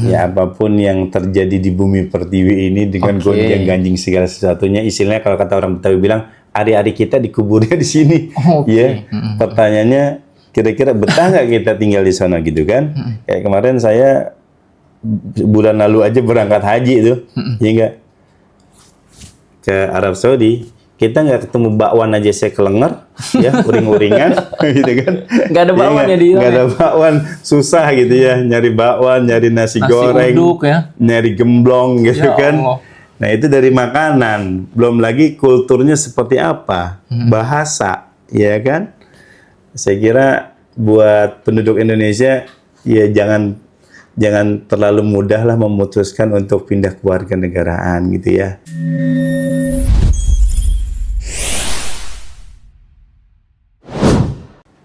Ya apapun yang terjadi di bumi pertiwi ini dengan gonjang-ganjing segala sesuatunya, istilahnya kalau kata orang Betawi bilang, hari-hari kita dikuburnya di sini. Ya, pertanyaannya kira-kira betah nggak kita tinggal di sana gitu kan? Kayak kemarin saya bulan lalu aja berangkat haji itu, ya nggak, ke Arab Saudi. Kita nggak ketemu bakwan aja saya kelenger, ya uring-uringan, gitu kan? Nggak ada bakwan ya di sana. Nggak ada bakwan, susah gitu ya, nyari bakwan, nyari nasi goreng, uduk, ya? nyari gemblong gitu Ya kan? Allah. Nah itu dari makanan, belum lagi kulturnya seperti apa, bahasa, ya kan? Saya kira buat penduduk Indonesia, ya jangan terlalu mudah lah memutuskan untuk pindah ke warga negaraan gitu ya.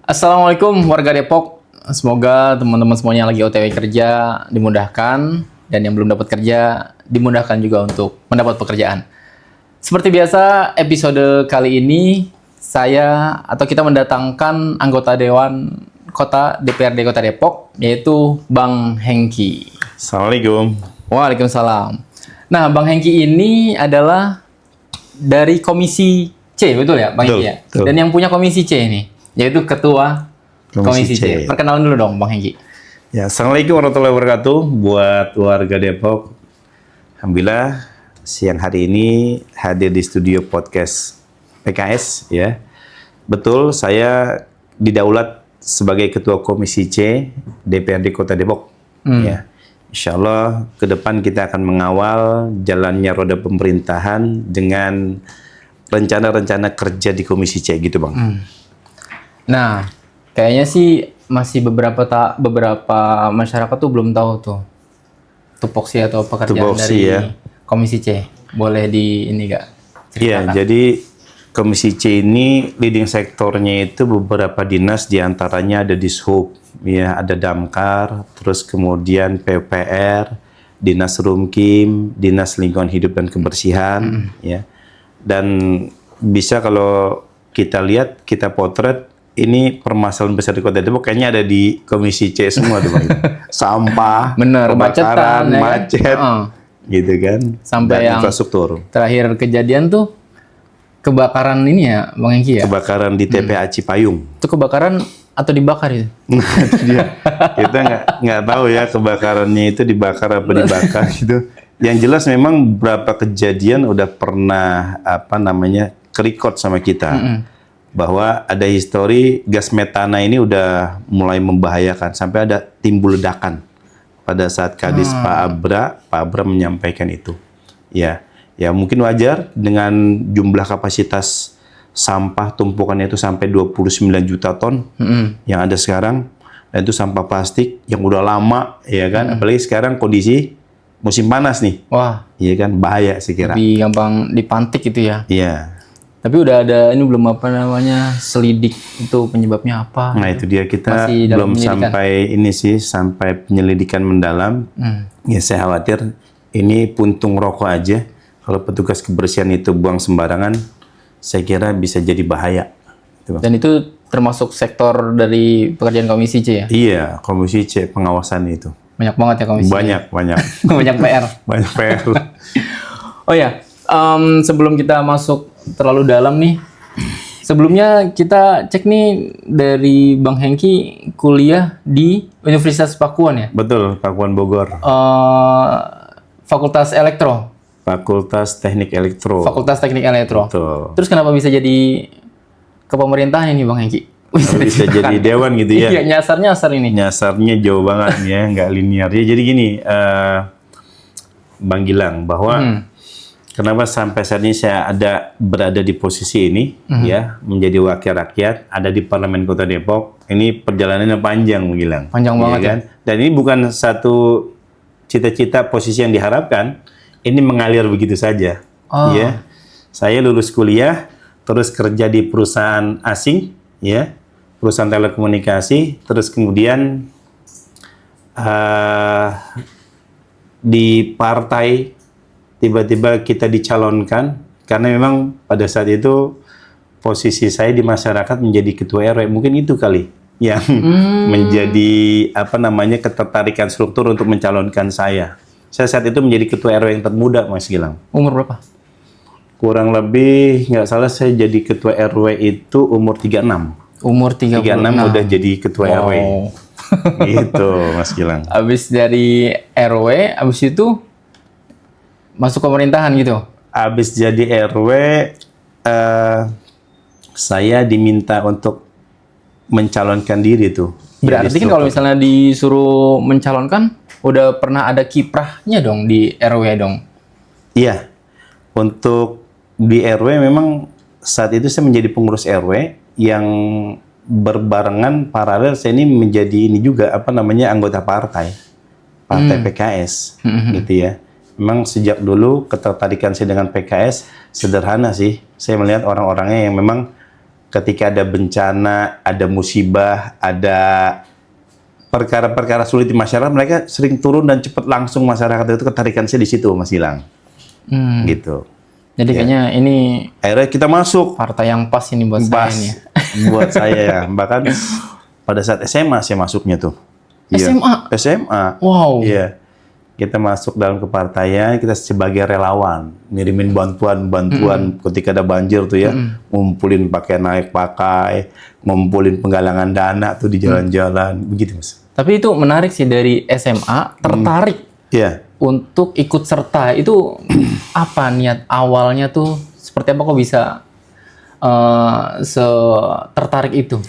Assalamualaikum warga Depok. Semoga teman-teman semuanya lagi OTW kerja dimudahkan, dan yang belum dapat kerja dimudahkan juga untuk mendapat pekerjaan. Seperti biasa, episode kali ini kita mendatangkan anggota Dewan Kota DPRD Kota Depok, yaitu Bang Hengki. Assalamualaikum. Waalaikumsalam. Nah, Bang Hengki ini adalah dari Komisi C, betul ya, Bang Hengki ya? Betul. Dan yang punya Komisi C ini, yaitu Ketua Komisi C. Perkenalan dulu dong, Bang Hengki. Ya, Assalamualaikum warahmatullahi wabarakatuh buat warga Depok. Alhamdulillah siang hari ini hadir di studio podcast PKS ya. Betul, saya didaulat sebagai Ketua Komisi C DPRD Kota Depok. Ya. Insya Allah ke depan kita akan mengawal jalannya roda pemerintahan dengan rencana-rencana kerja di Komisi C gitu, Bang. Nah, kayaknya sih masih beberapa masyarakat tuh belum tahu tuh tupoksi atau pekerjaan dari Komisi C. Boleh ini nggak? Iya, jadi Komisi C ini leading sektornya itu beberapa dinas, diantaranya ada Dishub, ya, ada Damkar, terus kemudian PUPR, Dinas Rumkim, Dinas Lingkungan Hidup dan Kebersihan, ya. Dan bisa kalau kita lihat, kita potret, ini permasalahan besar di Kota Depok kayaknya ada di Komisi C semua tuh, Bang. Sampah, bener, kebakaran, macetan, macet, gitu kan. Sampai dan yang infrastruktur. Terakhir kejadian tuh kebakaran ini ya, Bang Hengki ya? Kebakaran di TPA Cipayung. Itu kebakaran atau dibakar itu? Nah, itu dia. Kita nggak tahu ya kebakarannya itu dibakar apa dibakar gitu. Yang jelas memang beberapa kejadian udah pernah kerekod sama kita. Bahwa ada histori gas metana ini udah mulai membahayakan sampai ada timbul ledakan pada saat Kadis Pak Abra menyampaikan itu. Ya mungkin wajar dengan jumlah kapasitas sampah tumpukannya itu sampai 29 juta ton yang ada sekarang, dan itu sampah plastik yang udah lama, ya kan? Apalagi sekarang kondisi musim panas nih. Wah, iya kan, bahaya sih kira. Lebih gampang dipantik gitu ya. Iya. Tapi udah ada ini belum selidik itu penyebabnya apa? Nah itu dia, kita belum sampai sampai penyelidikan mendalam. Ya saya khawatir ini puntung rokok aja. Kalau petugas kebersihan itu buang sembarangan, saya kira bisa jadi bahaya. Dan itu termasuk sektor dari pekerjaan Komisi C ya? Iya, Komisi C pengawasan itu. Banyak banget ya Komisi. Banyak. Banyak PR. Banyak PR. Oh ya, sebelum kita masuk terlalu dalam nih, sebelumnya kita cek nih dari Bang Hengki kuliah di Universitas Pakuan ya? Betul, Pakuan Bogor. Fakultas Elektro. Fakultas Teknik Elektro. Fakultas Teknik Elektro. Betul. Terus kenapa bisa jadi ke pemerintahan ini Bang Hengki? Bisa jadi dewan gitu ya? Iya, nyasar ini. Nyasarnya jauh banget ya, nggak linear. Ya, jadi gini, Bang Gilang, bahwa kenapa sampai saat ini saya berada di posisi ini, ya, menjadi wakil rakyat, ada di Parlemen Kota Depok. Ini perjalanannya panjang, Bang Gilang. Panjang banget kan? Dan ini bukan satu cita-cita posisi yang diharapkan. Ini mengalir begitu saja. Ya, saya lulus kuliah, terus kerja di perusahaan asing, ya, perusahaan telekomunikasi, terus kemudian di partai tiba-tiba kita dicalonkan, karena memang pada saat itu posisi saya di masyarakat menjadi ketua RW, mungkin itu kali yang menjadi apa namanya ketertarikan struktur untuk mencalonkan saya. Saya saat itu menjadi ketua RW yang termuda, Mas Gilang. Umur berapa? Kurang lebih nggak salah saya jadi ketua RW itu umur 36. Umur 36 udah jadi ketua RW. Gitu, Mas Gilang. Abis dari RW, abis itu masuk pemerintahan gitu? Abis jadi RW, saya diminta untuk mencalonkan diri tuh. Berarti Jadi kan kalau misalnya disuruh mencalonkan, udah pernah ada kiprahnya dong di RW dong? Iya, untuk di RW memang saat itu saya menjadi pengurus RW yang berbarengan paralel saya ini menjadi ini juga apa namanya anggota partai PKS gitu ya. Memang sejak dulu ketertarikan saya dengan PKS sederhana sih. Saya melihat orang-orangnya yang memang ketika ada bencana, ada musibah, ada perkara-perkara sulit di masyarakat, mereka sering turun dan cepat langsung masyarakat itu ketarikan saya di situ, Mas Gilang. Gitu. Jadi kayaknya ini Akhirnya kita masuk. partai yang pas ini buat saya ini. Buat saya ya. Bahkan pada saat SMA saya masuknya tuh. SMA? SMA. Wow. Iya. Kita masuk dalam kepartaian, kita sebagai relawan, ngirimin bantuan ketika ada banjir tuh ya, ngumpulin pakai naik pakai, ngumpulin penggalangan dana tuh di jalan-jalan, begitu Mas. Tapi itu menarik sih dari SMA tertarik Iya. untuk ikut serta. Itu apa niat awalnya tuh? Seperti apa kok bisa tertarik itu?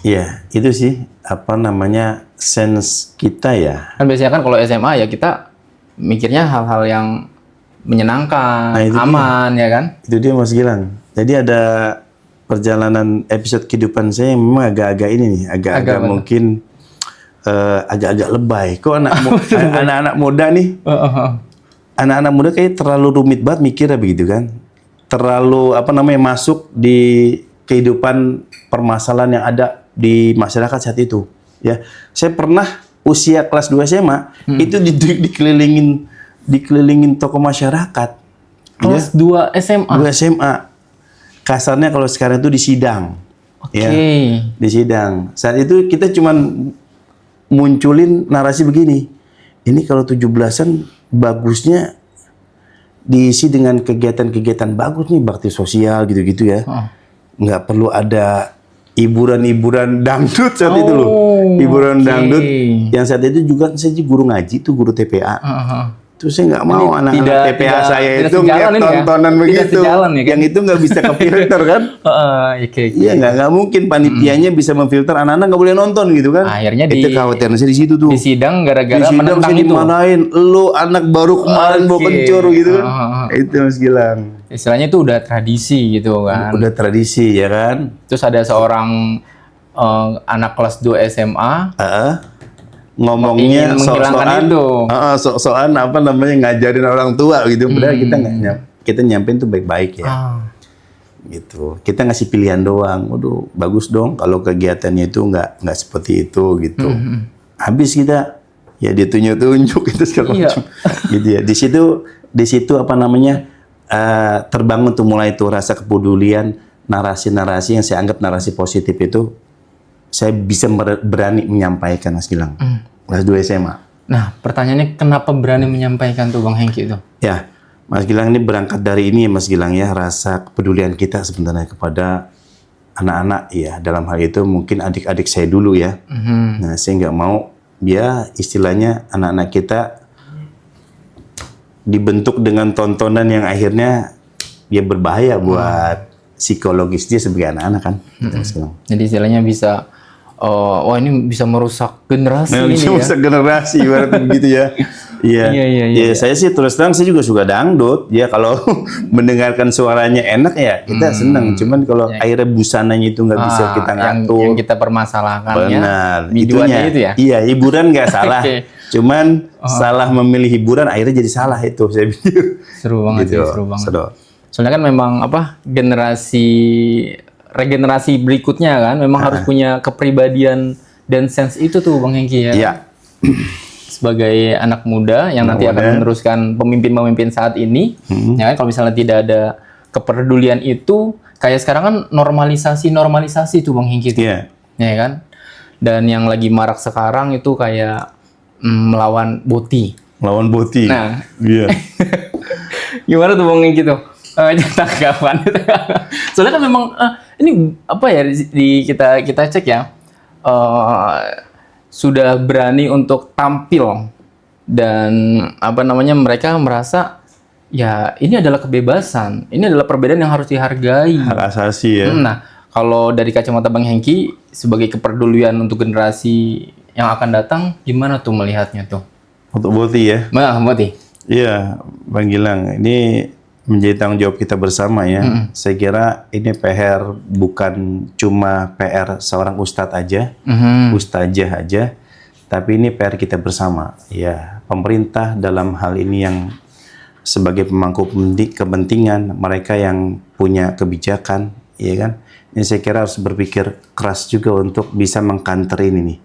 Iya, itu sih apa namanya sense kita ya. Kan biasanya kan kalau SMA ya kita mikirnya hal-hal yang menyenangkan, Nah, itu aman ya kan? Itu dia Mas Gilang. Jadi ada perjalanan episode kehidupan saya yang memang agak-agak ini nih, agak-agak mungkin agak-agak lebay. Kok anak-anak muda nih, anak-anak muda kayak terlalu rumit banget mikirnya begitu kan? Terlalu apa namanya masuk di kehidupan permasalahan yang ada di masyarakat saat itu. Ya, saya pernah usia kelas 2 SMA itu dikelilingin tokoh masyarakat. Kelas 2 SMA. 2 SMA. Kasarnya kalau sekarang itu di sidang. Oke. Ya, di sidang. Saat itu kita cuman munculin narasi begini. Ini kalau 17-an bagusnya diisi dengan kegiatan-kegiatan bagus nih, bakti sosial gitu-gitu ya. Nggak perlu ada hiburan-hiburan dangdut saat itu loh. Hiburan dangdut yang saat itu juga saya guru ngaji tuh, guru TPA. Terus saya nggak mau anak-anak TPA saya itu ngeliat tontonan begitu. Yang itu nggak bisa kefilter kan? Iya nggak mungkin panitianya bisa memfilter anak-anak nggak boleh nonton gitu kan? Akhirnya itu kekhawatiran saya di situ tuh. Di sidang gara-gara menentang saya itu. dimarahin, lu anak baru kemarin bawa kencur gitu kan? Itu Mas Gilang. Istilahnya itu udah tradisi gitu kan? Udah tradisi ya kan? Terus ada seorang anak kelas 2 SMA. Ngomongnya sok-sokan apa namanya ngajarin orang tua gitu, padahal kita nyampein tuh baik-baik ya, gitu. Kita ngasih pilihan doang, waduh bagus dong kalau kegiatannya itu nggak seperti itu gitu. Habis kita ya ditunjuk-tunjuk itu segala macam, gitu ya. Di situ apa namanya terbangun tuh mulai tuh rasa kepedulian, narasi-narasi yang saya anggap narasi positif itu. Saya bisa berani menyampaikan, Mas Gilang. Kelas 2 SMA. Nah, pertanyaannya kenapa berani menyampaikan tuh Bang Hengki itu? Ya, Mas Gilang ini berangkat dari ini ya Mas Gilang ya, rasa kepedulian kita sebenarnya kepada anak-anak ya. Dalam hal itu mungkin adik-adik saya dulu ya. Nah, saya nggak mau ya istilahnya anak-anak kita dibentuk dengan tontonan yang akhirnya ya berbahaya buat psikologis dia sebagai anak-anak kan. Jadi istilahnya bisa wah ini bisa merusak generasi ini bisa merusak generasi ibaratnya begitu ya. Iya. Saya sih terus terang saya juga suka dangdut. Ya kalau mendengarkan suaranya enak ya kita senang. Cuman kalau akhirnya busananya itu nggak bisa kita ngatur. Yang kita permasalahkan benar. Itunya itu ya. Iya, hiburan nggak salah. Cuman salah memilih hiburan akhirnya jadi salah itu saya pikir. Seru banget gitu. Seru banget. Soalnya kan memang regenerasi berikutnya kan memang harus punya kepribadian dan sense itu tuh Bang Hengki ya. Iya. Sebagai anak muda yang nanti akan meneruskan pemimpin-pemimpin saat ini, ya kan kalau misalnya tidak ada kepedulian itu kayak sekarang kan normalisasi tuh Bang Hengki tuh. Iya. Ya kan? Ya. Dan yang lagi marak sekarang itu kayak melawan boti. Lawan boti. Nah, Iya. gimana tuh Bang Hengki tuh? Tanggapan itu. Soalnya kan memang ini apa ya kita cek ya, sudah berani untuk tampil dan apa namanya mereka merasa ya ini adalah kebebasan, ini adalah perbedaan yang harus dihargai. Hak asasi ya. Nah, kalau dari kacamata Bang Hengki sebagai kepedulian untuk generasi yang akan datang, gimana tuh melihatnya tuh? Untuk boti ya. Nah, Boti. Iya, Bang Gilang, ini menjadi tanggung jawab kita bersama ya. Saya kira ini PR bukan cuma PR seorang ustadz aja, ustazah aja, tapi ini PR kita bersama. Ya, pemerintah dalam hal ini yang sebagai pemangku kepentingan, mereka yang punya kebijakan, ya kan. Ini saya kira harus berpikir keras juga untuk bisa mengcounter ini nih.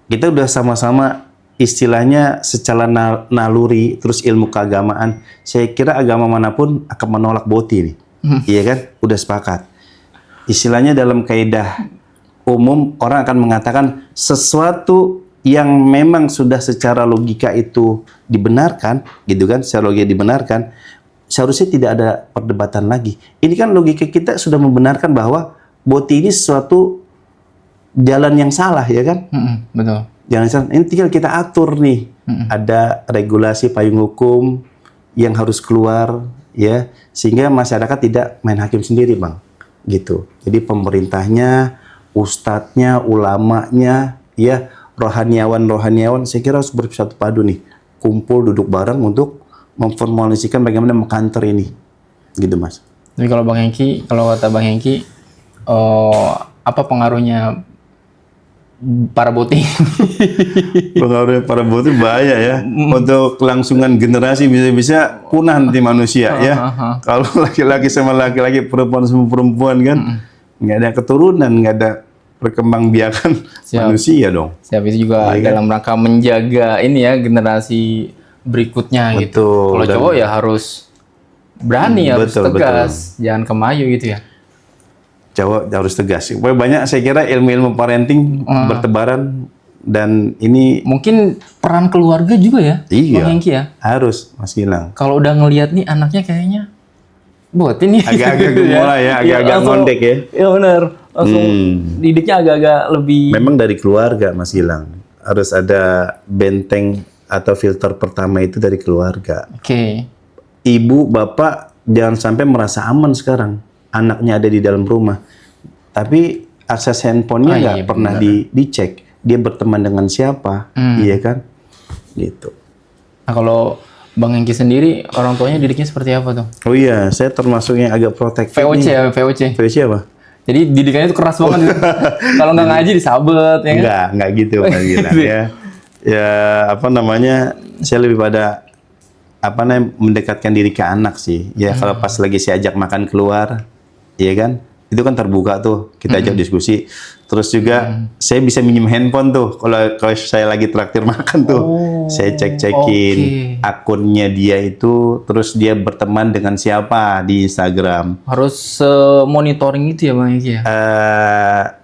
Kita udah sama-sama istilahnya secara naluri terus ilmu keagamaan, saya kira agama manapun akan menolak boti nih. Iya kan? Udah sepakat. Istilahnya dalam kaidah umum orang akan mengatakan sesuatu yang memang sudah secara logika itu dibenarkan, gitu kan? Secara logika dibenarkan, seharusnya tidak ada perdebatan lagi. Ini kan logika kita sudah membenarkan bahwa boti ini sesuatu jalan yang salah, ya kan? Betul. Jangan salah, ini tinggal kita atur nih. Ada regulasi payung hukum yang harus keluar, ya, sehingga masyarakat tidak main hakim sendiri, Bang. Gitu. Jadi pemerintahnya, ustadznya, ulamanya, ya, rohaniawan, saya kira harus bersatu padu nih. Kumpul, duduk bareng untuk memformulasikan bagaimana mengkantor ini. Gitu, Mas. Tapi kalau Bang Hengki, kalau kata Bang Hengki, apa pengaruhnya para boti? Pengaruhnya para boti bahaya ya. Untuk kelangsungan generasi bisa-bisa punah nanti manusia ya. Kalau laki-laki sama laki-laki, perempuan sama perempuan kan, nggak ada keturunan, nggak ada perkembangbiakan manusia dong. Siap, itu juga dalam rangka menjaga ini ya generasi berikutnya gitu. Kalau cowok ya harus berani, harus tegas, jangan kemayu gitu ya. Cowok harus tegas. Banyak saya kira ilmu-ilmu parenting bertebaran dan ini mungkin peran keluarga juga ya, Bang Hengki ya. Harus, Mas Gilang. Kalau udah ngelihat nih anaknya kayaknya buat ini agak-agak gemulai ya, agak-agak ngondek ya. Iya benar. Langsung didiknya agak-agak lebih. Memang dari keluarga, Mas Gilang. Harus ada benteng atau filter pertama itu dari keluarga. Oke. Ibu, bapak jangan sampai merasa aman sekarang. Anaknya ada di dalam rumah, tapi akses handphonenya nggak pernah dicek. Dia berteman dengan siapa, iya kan? Gitu. Nah kalau Bang Hengki sendiri, orang tuanya didiknya seperti apa tuh? Oh iya, saya termasuk yang agak protektif. VOC ya, VOC. VOC apa? Jadi didikannya itu keras banget. Kalau nggak ngaji disabet, ya kan? Enggak gitu Mas Gilang ya. Ya apa namanya? Saya lebih pada mendekatkan diri ke anak sih. Ya kalau pas lagi saya ajak makan keluar. Iya kan, itu kan terbuka tuh, kita ajak diskusi. Terus juga saya bisa minjem handphone tuh, kalau saya lagi traktir makan tuh, saya cek-cekin akunnya dia itu, terus dia berteman dengan siapa di Instagram. Harus monitoring itu ya Bang Hengki ya?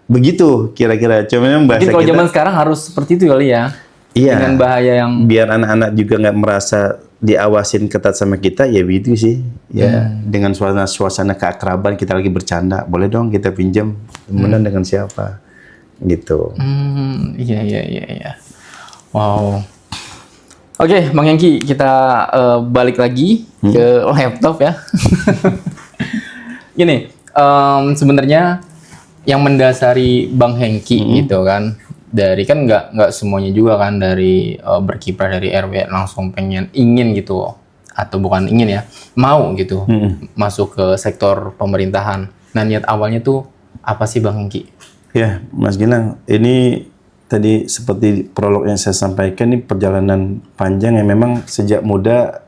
Begitu kira-kira. Cuman bahasa mungkin kalau zaman sekarang harus seperti itu kali ya? Iya. Dengan bahaya yang biar anak-anak juga nggak merasa diawasin ketat sama kita, ya begitu sih. Ya, dengan suasana keakraban, kita lagi bercanda, boleh dong kita pinjam, kemudian dengan siapa, gitu. Iya. Wow. Oke, Bang Hengki, kita balik lagi ke laptop ya. Gini, sebenarnya yang mendasari Bang Hengki gitu kan, dari kan nggak semuanya juga kan dari berkiprah dari RW langsung ingin gitu, atau bukan ingin ya, mau gitu masuk ke sektor pemerintahan. Nah niat awalnya tuh apa sih Bang Hengki? Ya Mas Gilang, ini tadi seperti prolog yang saya sampaikan, ini perjalanan panjang yang memang sejak muda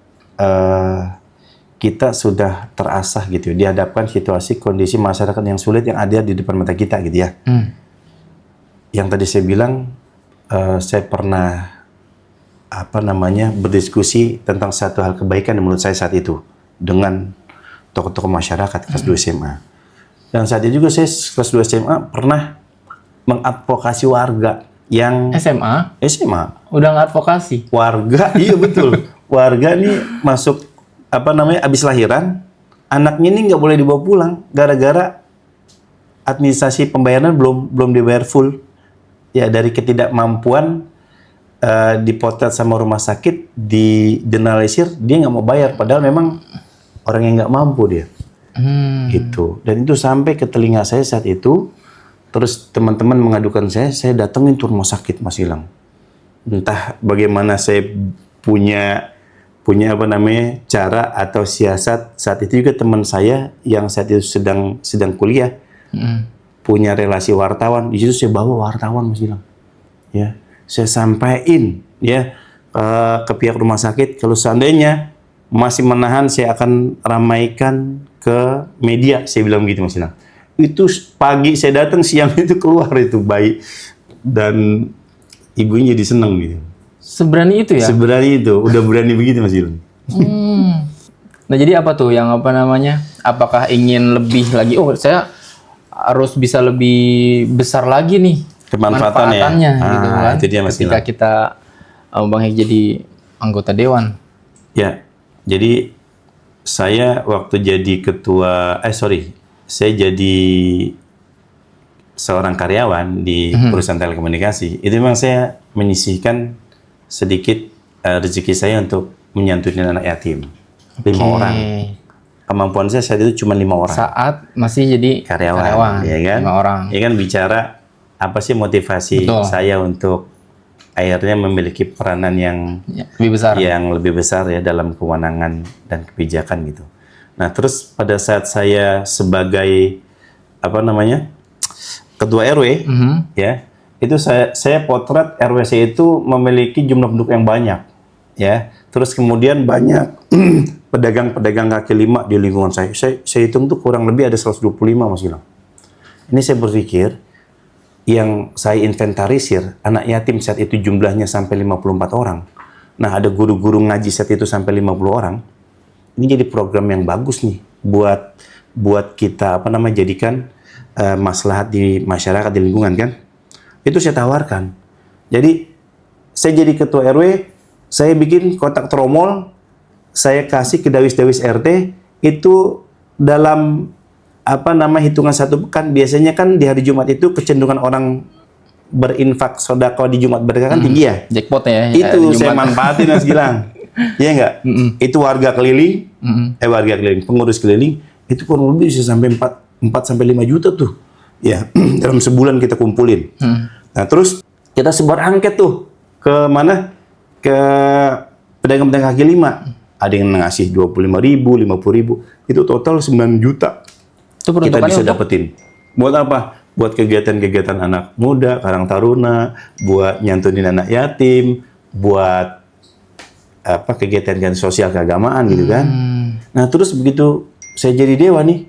kita sudah terasah gitu, dihadapkan situasi kondisi masyarakat yang sulit yang ada di depan mata kita gitu ya. Yang tadi saya bilang, saya pernah berdiskusi tentang satu hal kebaikan yang menurut saya saat itu dengan tokoh-tokoh masyarakat kelas 2 SMA. Dan saat itu juga saya kelas 2 SMA pernah mengadvokasi warga yang SMA SMA. udah ngadvokasi. Warga, iya betul. Warga nih masuk abis lahiran, anaknya ini nggak boleh dibawa pulang gara-gara administrasi pembayaran belum dibayar full. Ya dari ketidakmampuan dipotret sama rumah sakit, digeneralisir, dia nggak mau bayar padahal memang orang yang nggak mampu dia. Gitu. Dan itu sampai ke telinga saya saat itu. Terus teman-teman mengadukan saya datengin tuh rumah sakit Mas Gilang. Entah bagaimana saya punya cara atau siasat. Saat itu juga teman saya yang saat itu sedang kuliah punya relasi wartawan. Di situ saya bawa wartawan Mas Gilang. Ya, saya sampaikan ya ke pihak rumah sakit kalau seandainya masih menahan saya akan ramaikan ke media, saya bilang gitu Mas Gilang. Itu pagi saya datang, siang itu keluar itu bayi dan ibunya jadi seneng gitu. Seberani itu ya? Seberani itu, udah berani begitu Mas Gilang. Nah jadi apa tuh yang apakah ingin lebih lagi, oh saya harus bisa lebih besar lagi nih manfaatannya gitu kan. Itu dia Mas ketika Gilang. kita Bang Hek jadi anggota dewan. Ya, jadi saya waktu jadi saya jadi seorang karyawan di perusahaan telekomunikasi. Itu memang saya menyisihkan sedikit rezeki saya untuk menyantuni anak yatim. 5 orang. Kemampuan saya saat itu cuma 5 orang. Saat masih jadi karyawan ya kan? 5 orang. Ya kan bicara apa sih motivasi saya untuk akhirnya memiliki peranan yang lebih besar ya dalam kewenangan dan kebijakan gitu. Nah, terus pada saat saya sebagai ketua RW ya, itu saya potret RW saya itu memiliki jumlah penduduk yang banyak ya. Terus kemudian banyak pedagang-pedagang kaki lima di lingkungan saya. Saya hitung tuh kurang lebih ada 125 Mas Gilang. Ini saya berpikir yang saya inventarisir anak yatim saat itu jumlahnya sampai 54 orang. Nah, ada guru-guru ngaji saat itu sampai 50 orang. Ini jadi program yang bagus nih buat kita jadikan maslahat di masyarakat, di lingkungan kan. Itu saya tawarkan. Jadi saya jadi ketua RW, saya bikin kotak tromol, saya kasih ke dawis-dawis RT itu dalam hitungan 1 pekan. Biasanya kan di hari Jumat itu kecenderungan orang berinfak sedekah di Jumat berkah kan tinggi ya. Jackpotnya ya. Itu saya manfaatin Mas Gilang. Iya enggak? Itu warga keliling, pengurus keliling, itu kurang lebih bisa sampai 4 sampai 5 juta tuh. Ya, dalam sebulan kita kumpulin. Nah, terus kita sebar angket tuh ke mana? Ke pedagang-pedagang kaki lima. Ada yang ngasih 25.000, 50.000. Itu total 9 juta. Itu Kita bisa dapetin. Buat apa? Buat kegiatan-kegiatan anak muda, karang taruna, buat nyantunin anak yatim, buat kegiatan sosial keagamaan gitu kan. Nah, terus begitu saya jadi dewa nih,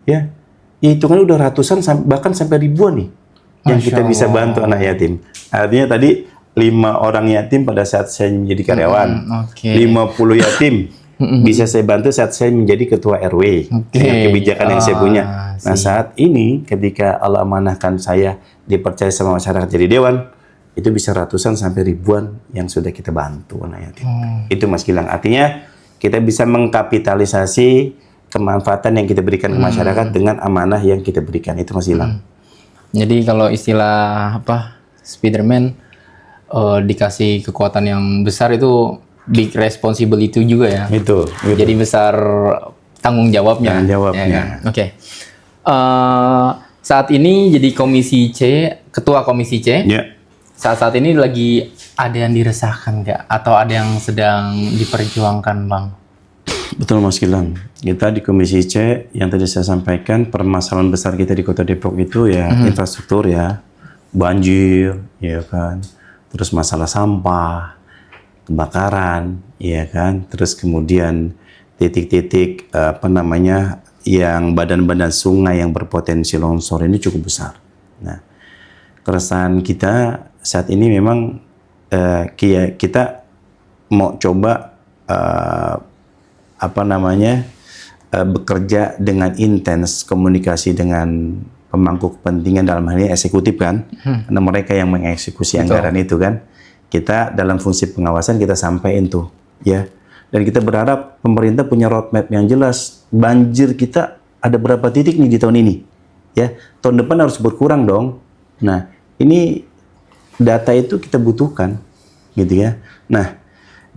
ya hitungannya udah ratusan bahkan sampai ribuan nih yang kita bisa bantu anak yatim. Artinya tadi 5 orang yatim pada saat saya menjadi karyawan, 50 yatim bisa saya bantu saat saya menjadi ketua RW dengan kebijakan yang saya punya. Nah, saat ini ketika Allah amanahkan saya dipercaya sama masyarakat jadi dewan, itu bisa ratusan sampai ribuan yang sudah kita bantu anak yatim. Itu Mas Gilang. Artinya kita bisa mengkapitalisasi kemanfaatan yang kita berikan ke masyarakat dengan amanah yang kita berikan. Itu Mas Gilang. Jadi kalau istilah Spiderman dikasih kekuatan yang besar itu big responsibility juga ya. Itu. Jadi besar tanggung jawabnya. Ya, kan? Oke. Saat ini jadi ketua komisi C. Ya. Saat ini lagi ada yang diresahkan nggak? Atau ada yang sedang diperjuangkan, Bang? Betul Mas Gilang. Kita di Komisi C yang tadi saya sampaikan, permasalahan besar kita di Kota Depok itu ya infrastruktur ya, banjir, ya kan. Terus masalah sampah, kebakaran, ya kan. Terus kemudian titik-titik yang badan-badan sungai yang berpotensi longsor ini cukup besar. Nah, keresahan kita saat ini memang kita mau coba bekerja dengan intens komunikasi dengan pemangku kepentingan dalam hal ini eksekutif kan, karena mereka yang mengeksekusi anggaran itu kan. Kita dalam fungsi pengawasan kita sampaikan tuh, ya. Dan kita berharap pemerintah punya roadmap yang jelas. Banjir kita ada berapa titik nih di tahun ini, ya. Tahun depan harus berkurang dong. Nah, ini data itu kita butuhkan, gitu ya. Nah,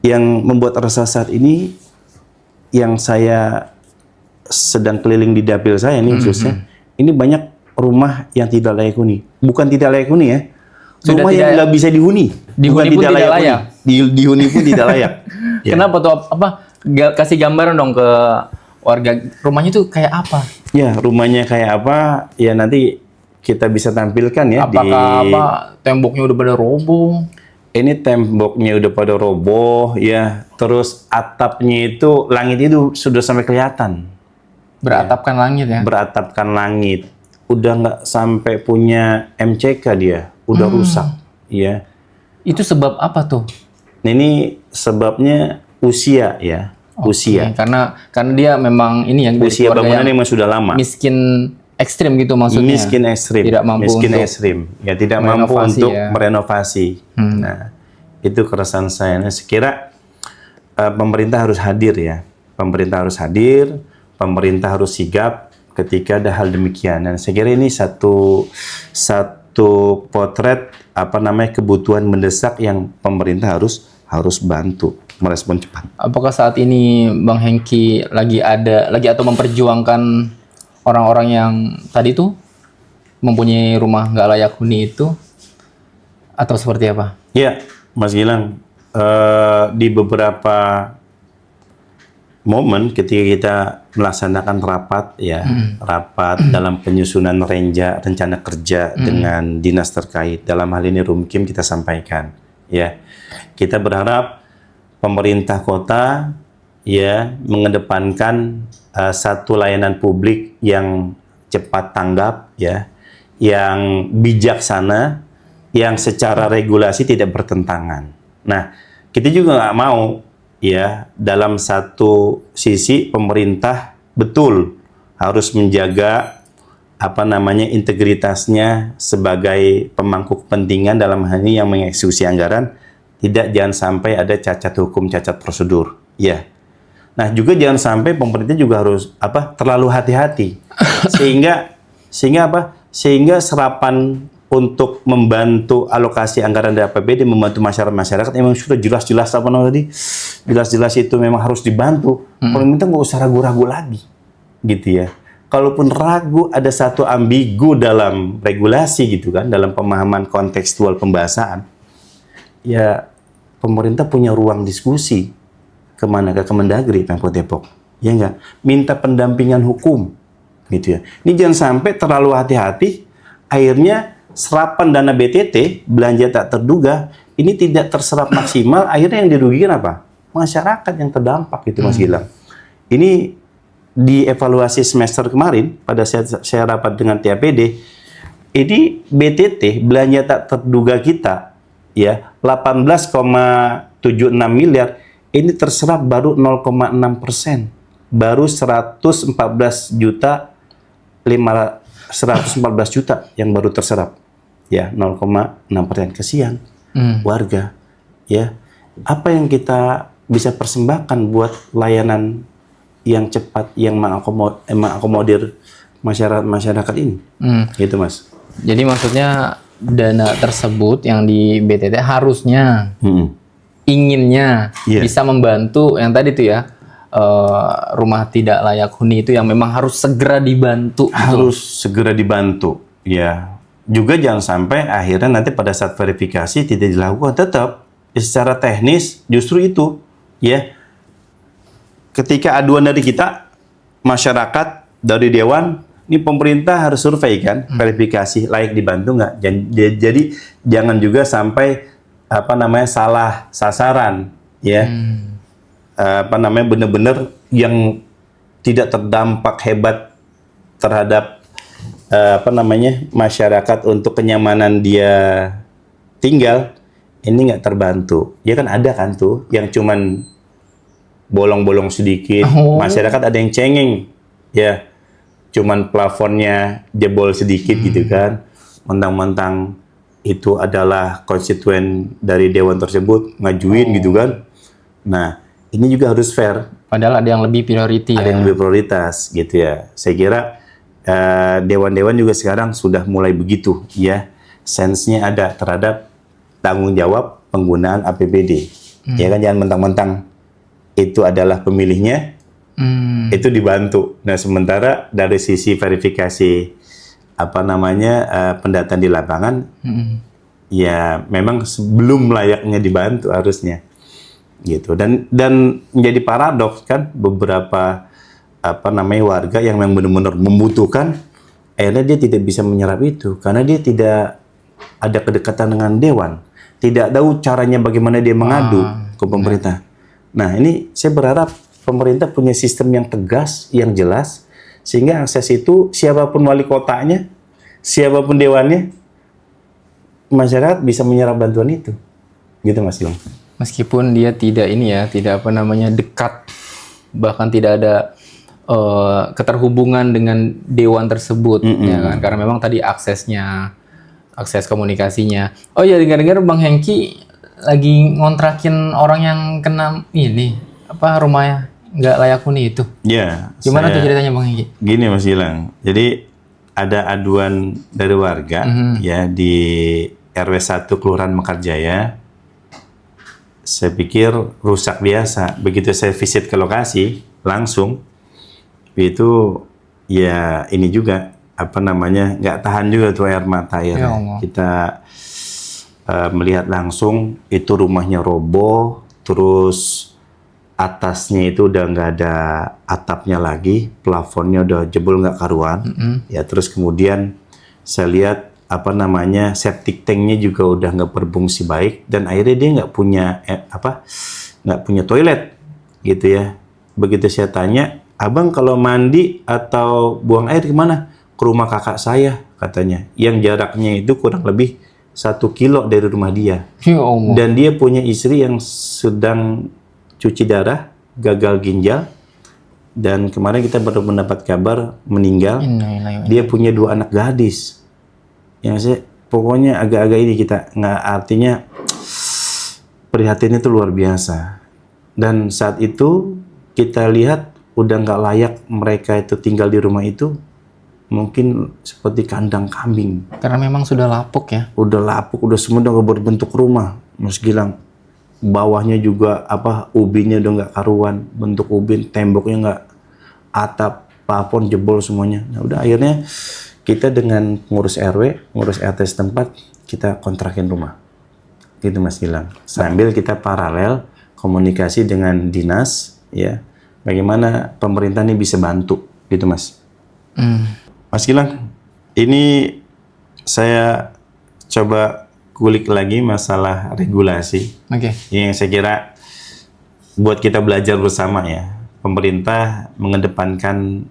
yang membuat resah saat ini, yang saya sedang keliling di dapil saya nih khususnya, ini banyak rumah yang tidak layak huni. Bukan tidak layak huni ya, Sudah rumah yang tidak- nggak bisa dihuni. Dihuni pun tidak layak. Huni. Dihuni pun tidak layak. Ya. Kenapa tuh kasih gambaran dong ke warga rumahnya tuh kayak apa? Ya, rumahnya kayak apa? Ya nanti kita bisa tampilkan ya Apakah temboknya udah pada roboh? Ini temboknya udah pada roboh ya. Terus atapnya itu langit itu sudah sampai kelihatan. Beratapkan langit ya? Beratapkan langit. Udah nggak sampai punya MCK dia, udah rusak. Ya. Itu sebab apa tuh? Ini sebabnya usia ya, usia. Karena dia memang ini yang dari Usia keluarga bangunan yang memang sudah lama. miskin ekstrim gitu maksudnya. Miskin ekstrim. Tidak mampu miskin untuk ekstrim. Ya tidak mampu merenovasi untuk ya. merenovasi. Nah, itu keresahan saya. Nah, sekira pemerintah harus hadir ya. Pemerintah harus hadir, pemerintah harus sigap ketika ada hal demikian. Dan saya kira ini satu potret kebutuhan mendesak yang pemerintah harus bantu merespon cepat. Apakah saat ini Bang Hengki lagi atau memperjuangkan orang-orang yang tadi tuh mempunyai rumah nggak layak huni itu, atau seperti apa? Ya, Mas Gilang, di beberapa momen ketika kita melaksanakan rapat dalam penyusunan rencana kerja dengan dinas terkait, dalam hal ini Rumkim, kita sampaikan ya, kita berharap pemerintah kota ya mengedepankan satu layanan publik yang cepat tanggap ya, yang bijaksana, yang secara regulasi tidak bertentangan. Nah, kita juga nggak mau ya, dalam satu sisi pemerintah betul harus menjaga integritasnya sebagai pemangku kepentingan dalam hal ini yang mengeksekusi anggaran, jangan sampai ada cacat hukum, cacat prosedur ya. Nah, juga jangan sampai pemerintah juga harus terlalu hati-hati sehingga serapan untuk membantu alokasi anggaran dari APBD, membantu masyarakat memang sudah jelas-jelas jelas-jelas itu memang harus dibantu. Pemerintah nggak usah ragu-ragu lagi, gitu ya. Kalaupun ragu, ada satu ambigu dalam regulasi gitu kan, dalam pemahaman kontekstual pembahasan. Ya, pemerintah punya ruang diskusi kemana, ke Kemendagri, Pemkot Depok, ya enggak? Minta pendampingan hukum, gitu ya. Ini jangan sampai terlalu hati-hati, akhirnya serapan dana BTT, belanja tak terduga, ini tidak terserap maksimal, akhirnya yang dirugikan apa? Masyarakat yang terdampak, gitu Mas Gilang. Ini dievaluasi semester kemarin, pada saya rapat dengan TAPD, ini BTT, belanja tak terduga kita, ya 18,76 miliar, ini terserap baru 0,6%, baru 114 juta yang baru terserap, ya 0,6%. Kesian warga, ya. Apa yang kita bisa persembahkan buat layanan yang cepat, yang mengakomodir masyarakat ini, gitu Mas. Jadi maksudnya dana tersebut yang di BTT harusnya, inginnya bisa membantu yang tadi tuh ya, rumah tidak layak huni itu yang memang harus segera dibantu. Harus segera dibantu, ya. Juga jangan sampai akhirnya nanti pada saat verifikasi tidak dilakukan. Tetap secara teknis justru itu, ya. Ketika aduan dari kita, masyarakat, dari Dewan, ini pemerintah harus survei kan, verifikasi layak dibantu nggak. Jadi jangan juga sampai salah sasaran, ya. Benar-benar yang tidak terdampak hebat terhadap masyarakat untuk kenyamanan dia tinggal, ini nggak terbantu. Ya kan ada kan tuh yang cuman bolong-bolong sedikit, masyarakat ada yang cengeng, ya cuman plafonnya jebol sedikit gitu kan, mentang-mentang itu adalah konstituen dari dewan tersebut ngajuin gitu kan. Nah, ini juga harus fair. Padahal ada yang lebih priority Ada yang lebih prioritas gitu ya. Saya kira dewan-dewan juga sekarang sudah mulai begitu ya. Sense-nya ada terhadap tanggung jawab penggunaan APBD. Ya kan, jangan mentang-mentang itu adalah pemilihnya, itu dibantu. Nah, sementara dari sisi verifikasi pendataan di lapangan, ya memang belum layaknya dibantu harusnya, gitu. Dan menjadi paradoks kan, beberapa warga yang memang benar-benar membutuhkan, akhirnya dia tidak bisa menyerap itu karena dia tidak ada kedekatan dengan dewan, tidak tahu caranya bagaimana dia mengadu ke pemerintah. Nah, ini saya berharap pemerintah punya sistem yang tegas, yang jelas, sehingga akses itu siapapun wali kotanya, siapapun dewannya, masyarakat bisa menyerap bantuan itu. Gitu Mas Ilham. Meskipun dia tidak tidak dekat, bahkan tidak ada keterhubungan dengan dewan tersebut, ya kan? Karena memang tadi akses komunikasinya. Oh ya, dengar-dengar Bang Hengki lagi ngontrakin orang yang kena rumahnya nggak layak huni itu. Ya. Gimana tuh ceritanya Bang Hengki? Gini Mas Gilang, jadi ada aduan dari warga ya di RW 1 Kelurahan Mekarjaya. Saya pikir rusak biasa. Begitu saya visit ke lokasi langsung, itu ya ini juga nggak tahan juga tuh air mata ya. Kita melihat langsung itu rumahnya roboh, terus atasnya itu udah nggak ada atapnya lagi, plafonnya udah jebol nggak karuan. Ya, terus kemudian saya lihat septic tanknya juga udah nggak berfungsi baik, dan akhirnya dia nggak punya toilet gitu ya. Begitu saya tanya, abang kalau mandi atau buang air kemana? Ke rumah kakak saya katanya, yang jaraknya itu kurang lebih 1 kilo dari rumah dia. Ya Allah. Dan dia punya istri yang sedang cuci darah, gagal ginjal, dan kemarin kita baru mendapat kabar meninggal. Dia punya 2 anak gadis. Yang pokoknya agak-agak ini kita nggak, artinya prihatinnya itu luar biasa. Dan saat itu kita lihat udah nggak layak mereka itu tinggal di rumah itu, mungkin seperti kandang kambing. Karena memang sudah lapuk ya. Udah lapuk, udah semua udah berbentuk rumah, Mas Gilang. Bawahnya juga ubinnya udah nggak karuan, bentuk ubin, temboknya nggak, atap, plafon jebol semuanya. Nah, udah akhirnya kita dengan pengurus RW, pengurus RT setempat, kita kontrakin rumah. Gitu Mas Gilang. Sambil kita paralel komunikasi dengan dinas, ya, bagaimana pemerintah ini bisa bantu, gitu Mas. Mas Gilang, ini saya coba kulik lagi masalah regulasi. Yang saya kira buat kita belajar bersama ya. Pemerintah mengedepankan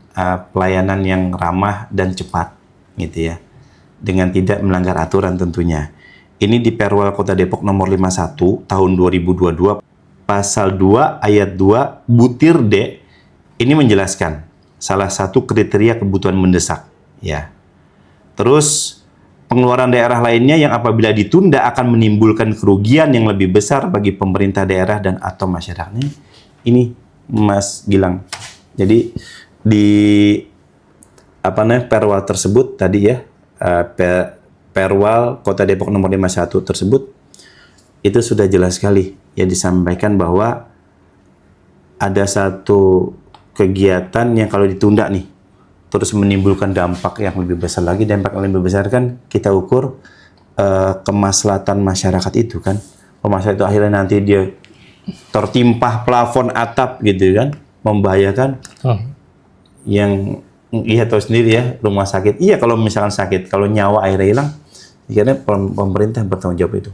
pelayanan yang ramah dan cepat, gitu ya, dengan tidak melanggar aturan tentunya. Ini di Perwal Kota Depok nomor 51 tahun 2022, pasal 2 ayat 2 butir D, ini menjelaskan salah satu kriteria kebutuhan mendesak, ya. Terus pengeluaran daerah lainnya yang apabila ditunda akan menimbulkan kerugian yang lebih besar bagi pemerintah daerah dan atau masyarakatnya. Ini Mas Gilang. Jadi di Perwal tersebut tadi ya, Perwal Kota Depok nomor 51 tersebut itu sudah jelas sekali ya disampaikan bahwa ada satu kegiatan yang kalau ditunda nih terus menimbulkan dampak yang lebih besar lagi. Dampak yang lebih besar kan kita ukur kemaslahatan masyarakat itu kan. Masyarakat itu akhirnya nanti dia tertimpah plafon atap gitu kan, membahayakan. Yang tahu sendiri ya, rumah sakit. Iya, kalau misalkan sakit, kalau nyawa akhirnya hilang, akhirnya pemerintah bertanggung jawab itu.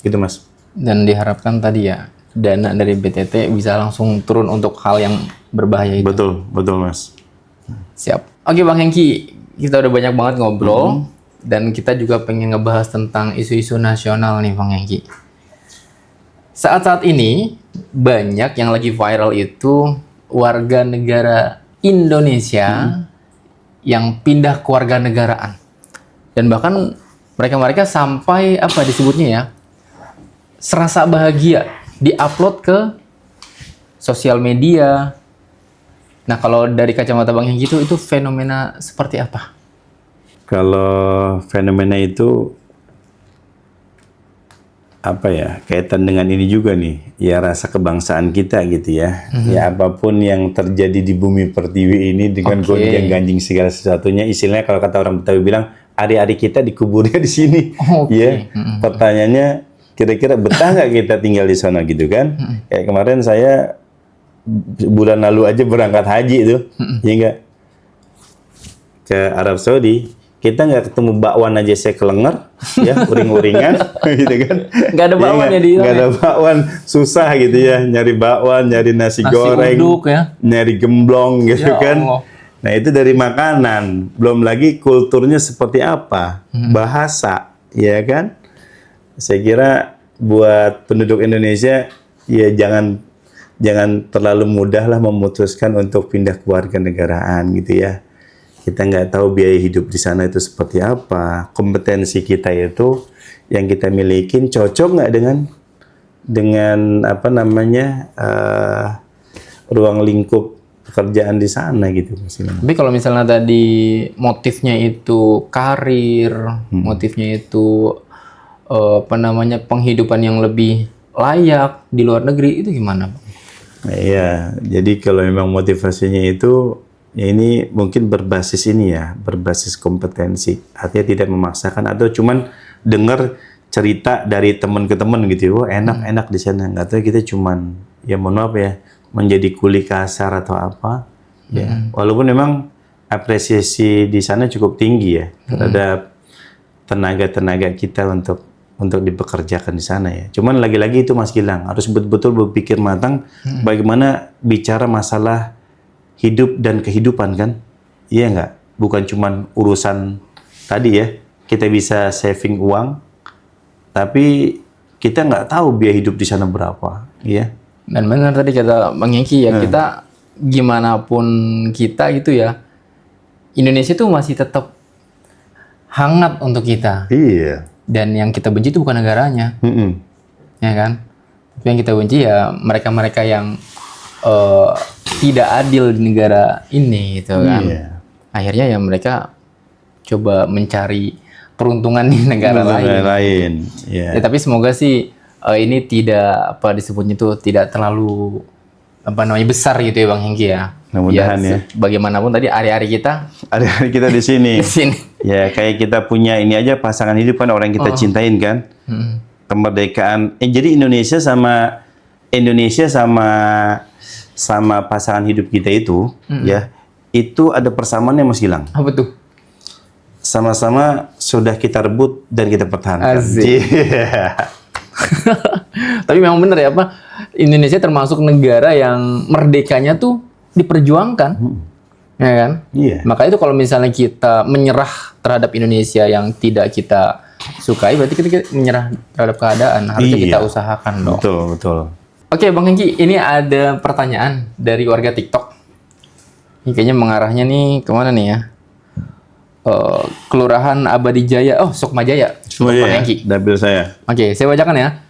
Gitu Mas. Dan diharapkan tadi ya, dana dari BTT bisa langsung turun untuk hal yang berbahaya itu. Betul Mas. Siap. Oke Bang Hengki, kita udah banyak banget ngobrol dan kita juga pengen ngebahas tentang isu-isu nasional nih Bang Hengki. Saat-saat ini banyak yang lagi viral itu warga negara Indonesia yang pindah kewarganegaraan. Dan bahkan mereka sampai apa disebutnya ya, serasa bahagia diupload ke sosial media. Nah, kalau dari kacamata Bang Hengki itu fenomena seperti apa? Kalau fenomena itu apa ya, kaitan dengan ini juga nih, ya rasa kebangsaan kita gitu ya. Ya apapun yang terjadi di bumi pertiwi ini dengan gonjang ganjing segala sesuatunya, istilahnya kalau kata orang Betawi bilang, hari-hari kita dikuburnya di sini. Ya, pertanyaannya kira-kira betah nggak kita tinggal di sana gitu kan? Kayak kemarin saya bulan lalu aja berangkat haji itu, ya enggak, ke Arab Saudi. Kita nggak ketemu bakwan aja saya kelenger, ya uring-uringan, gitu kan? Nggak ada bakwan ya di sana. Nggak ada bakwan, susah gitu ya, nyari bakwan, nyari nasi goreng, uduk, ya? nyari gemblong gitu Ya kan? Allah. Nah itu dari makanan, belum lagi kulturnya seperti apa, bahasa, ya kan? Saya kira buat penduduk Indonesia, ya jangan terlalu mudah lah memutuskan untuk pindah kewarganegaraan gitu ya. Kita nggak tahu biaya hidup di sana itu seperti apa, kompetensi kita itu yang kita milikin cocok nggak dengan apa namanya ruang lingkup pekerjaan di sana gitu. Tapi kalau misalnya tadi motifnya itu karir, motifnya itu apa namanya penghidupan yang lebih layak di luar negeri, itu gimana, Bang? Iya, jadi kalau memang motivasinya itu ya ini mungkin berbasis ini ya, berbasis kompetensi. Artinya tidak memaksakan atau cuman dengar cerita dari teman ke teman gitu. Oh, enak-enak di sana. Nggak tahu kita cuman ya mohon maaf ya, menjadi kuli kasar atau apa. Ya, walaupun memang apresiasi di sana cukup tinggi ya terhadap tenaga-tenaga kita untuk dipekerjakan di sana ya. Cuman lagi-lagi itu Mas Gilang harus betul-betul berpikir matang bagaimana bicara masalah hidup dan kehidupan kan, iya nggak? Bukan cuman urusan tadi ya, kita bisa saving uang, tapi kita nggak tahu biaya hidup di sana berapa, ya. Dan benar tadi kata Bang Hengki ya, kita gimana pun kita gitu ya, Indonesia tuh masih tetap hangat untuk kita. Iya. Dan yang kita benci itu bukan negaranya, ya kan? Tapi yang kita benci ya mereka-mereka yang tidak adil di negara ini gitu kan. Akhirnya ya mereka coba mencari peruntungan di negara lain. Ya, tapi semoga sih ini tidak apa disebutnya itu tidak terlalu apa namanya besar gitu ya Bang Hengki ya. Mudah-mudahan ya. Bagaimanapun tadi hari-hari kita di sini. di sini. Ya kayak kita punya ini aja pasangan hidup kan orang yang kita cintain kan. Kemerdekaan. Jadi Indonesia sama pasangan hidup kita itu ya itu ada persamaannya Mas Gilang. Apa tuh? Sama-sama sudah kita rebut dan kita pertahankan. Tapi memang benar ya apa Indonesia termasuk negara yang merdekanya tuh diperjuangkan, ya kan? Iya. Maka itu kalau misalnya kita menyerah terhadap Indonesia yang tidak kita sukai, berarti kita menyerah terhadap keadaan. Harusnya kita usahakan dong. Betul. Oke, Bang Hengki, ini ada pertanyaan dari warga TikTok. Ini kayaknya mengarahnya nih kemana nih ya? Kelurahan Abadi Jaya, Sukma Jaya. Bang Hengki. Dapil saya. Oke, saya bacakan ya.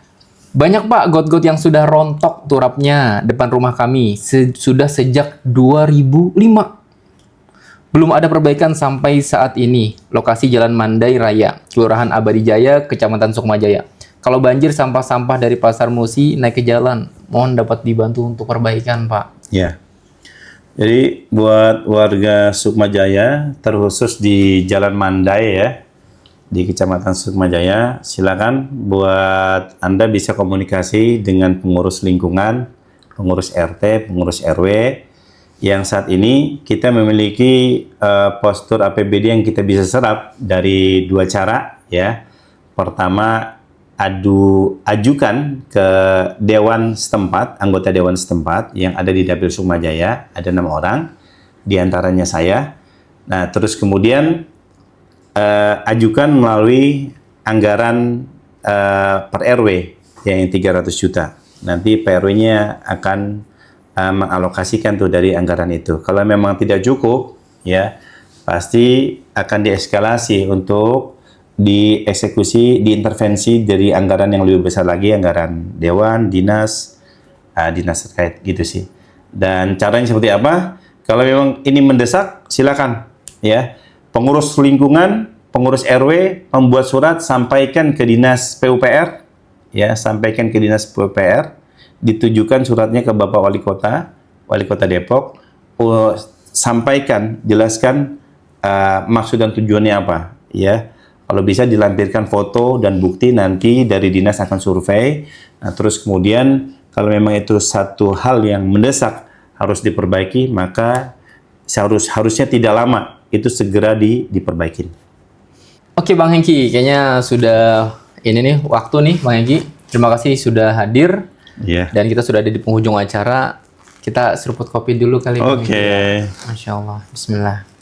Banyak Pak got-got yang sudah rontok turapnya depan rumah kami sudah sejak 2005. Belum ada perbaikan sampai saat ini. Lokasi Jalan Mandai Raya, Kelurahan Abadi Jaya, Kecamatan Sukma Jaya. Kalau banjir sampah-sampah dari Pasar Musi naik ke jalan, mohon dapat dibantu untuk perbaikan, Pak. Ya. Jadi buat warga Sukma Jaya, terkhusus di Jalan Mandai ya, di Kecamatan Sukma Jaya, silakan buat Anda bisa komunikasi dengan pengurus lingkungan, pengurus RT, pengurus RW, yang saat ini kita memiliki postur APBD yang kita bisa serap dari dua cara ya. Pertama, ajukan ke dewan setempat, anggota dewan setempat yang ada di Dapil Sukma Jaya, ada 6 orang, diantaranya saya. Nah, terus kemudian ajukan melalui anggaran per RW yang 300 juta. Nanti PRW-nya akan mengalokasikan tuh dari anggaran itu. Kalau memang tidak cukup, ya pasti akan dieskalasi untuk dieksekusi, diintervensi dari anggaran yang lebih besar lagi, anggaran dewan, dinas terkait gitu sih. Dan caranya seperti apa? Kalau memang ini mendesak, silakan ya. Pengurus lingkungan, pengurus RW membuat surat, sampaikan ke dinas PUPR, ya, sampaikan ke dinas PUPR, ditujukan suratnya ke Bapak Wali Kota Depok, sampaikan, jelaskan maksud dan tujuannya apa, ya. Kalau bisa dilampirkan foto dan bukti, nanti dari dinas akan survei. Nah, terus kemudian kalau memang itu satu hal yang mendesak harus diperbaiki, maka harusnya tidak lama itu segera diperbaikin. Oke Bang Hengki, kayaknya sudah ini nih waktu nih Bang Hengki. Terima kasih sudah hadir. Yeah. Dan kita sudah ada di penghujung acara. Kita seruput kopi dulu kali. Oke. Masya Allah. Bismillah.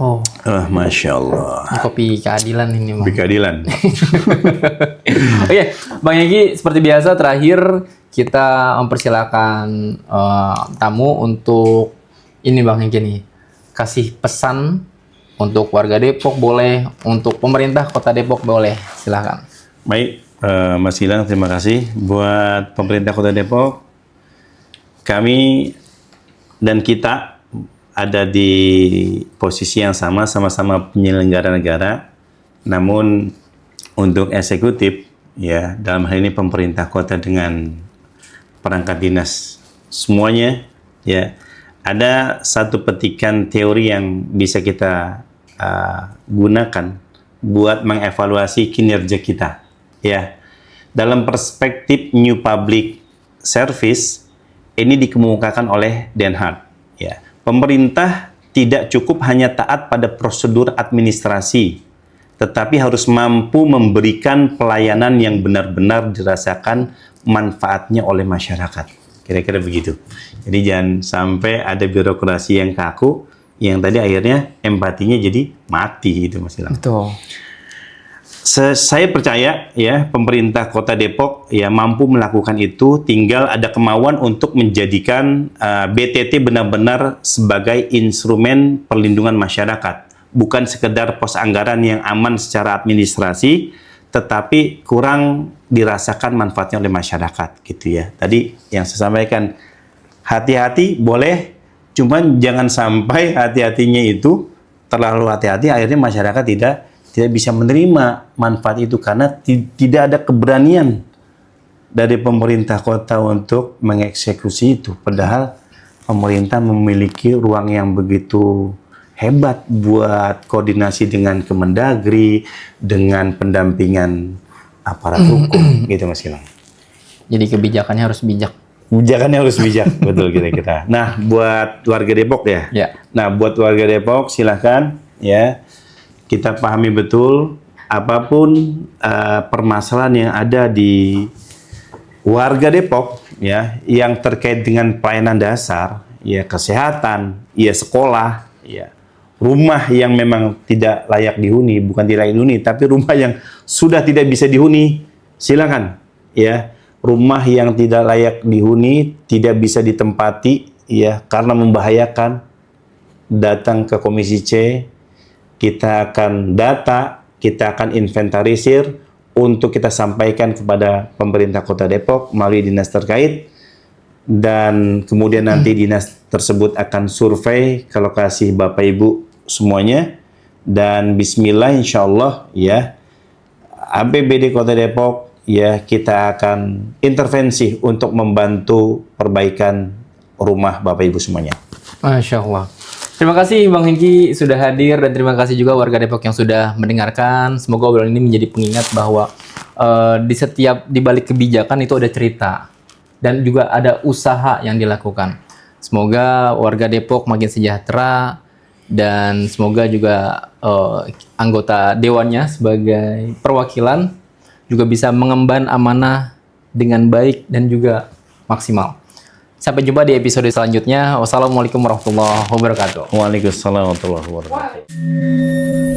Oh, Masya Allah. ini kopi keadilan ini Bang. Kopi keadilan. Oke, Bang Hengki, seperti biasa terakhir kita mempersilakan tamu untuk ini Bang Hengki nih, kasih pesan untuk warga Depok boleh, untuk pemerintah Kota Depok boleh, silakan. Baik, Mas Gilang, terima kasih buat pemerintah Kota Depok. Kami dan kita ada di posisi yang sama-sama penyelenggara negara, namun untuk eksekutif, ya, dalam hal ini pemerintah kota dengan perangkat dinas semuanya, ya, ada satu petikan teori yang bisa kita gunakan buat mengevaluasi kinerja kita, ya. Dalam perspektif New Public Service, ini dikemukakan oleh Den Haag, ya. Pemerintah tidak cukup hanya taat pada prosedur administrasi, tetapi harus mampu memberikan pelayanan yang benar-benar dirasakan manfaatnya oleh masyarakat. Kira-kira begitu. Jadi jangan sampai ada birokrasi yang kaku, yang tadi akhirnya empatinya jadi mati gitu Mas Ilham. Betul. Saya percaya ya pemerintah Kota Depok ya mampu melakukan itu, tinggal ada kemauan untuk menjadikan BTT benar-benar sebagai instrumen perlindungan masyarakat, bukan sekedar pos anggaran yang aman secara administrasi, tetapi kurang dirasakan manfaatnya oleh masyarakat gitu ya. Tadi yang saya sampaikan, hati-hati boleh, cuman jangan sampai hati-hatinya itu terlalu hati-hati, akhirnya masyarakat tidak bisa menerima manfaat itu karena tidak ada keberanian dari pemerintah kota untuk mengeksekusi itu. Padahal pemerintah memiliki ruang yang begitu hebat buat koordinasi dengan Kemendagri, dengan pendampingan aparat hukum, gitu Mas Gilang. Jadi kebijakannya harus bijak. Kebijakannya harus bijak, betul kira-kira. Nah, buat warga Depok ya. Nah, buat warga Depok silahkan ya. Kita pahami betul apapun permasalahan yang ada di warga Depok ya, yang terkait dengan pelayanan dasar, ya kesehatan, ya sekolah, ya rumah yang memang tidak layak dihuni, bukan tidak layak dihuni, tapi rumah yang sudah tidak bisa dihuni, silakan ya. Rumah yang tidak layak dihuni, tidak bisa ditempati ya karena membahayakan, datang ke Komisi C. Kita akan data, kita akan inventarisir untuk kita sampaikan kepada pemerintah Kota Depok melalui dinas terkait, dan kemudian nanti dinas tersebut akan survei ke lokasi Bapak Ibu semuanya, dan bismillah insyaallah ya APBD Kota Depok ya kita akan intervensi untuk membantu perbaikan rumah Bapak Ibu semuanya. Masya Allah. Terima kasih Bang Hengki sudah hadir, dan terima kasih juga warga Depok yang sudah mendengarkan. Semoga obrolan ini menjadi pengingat bahwa di balik kebijakan itu ada cerita dan juga ada usaha yang dilakukan. Semoga warga Depok makin sejahtera, dan semoga juga anggota dewannya sebagai perwakilan juga bisa mengemban amanah dengan baik dan juga maksimal. Sampai jumpa di episode selanjutnya. Wassalamualaikum warahmatullahi wabarakatuh. Waalaikumsalam warahmatullahi wabarakatuh.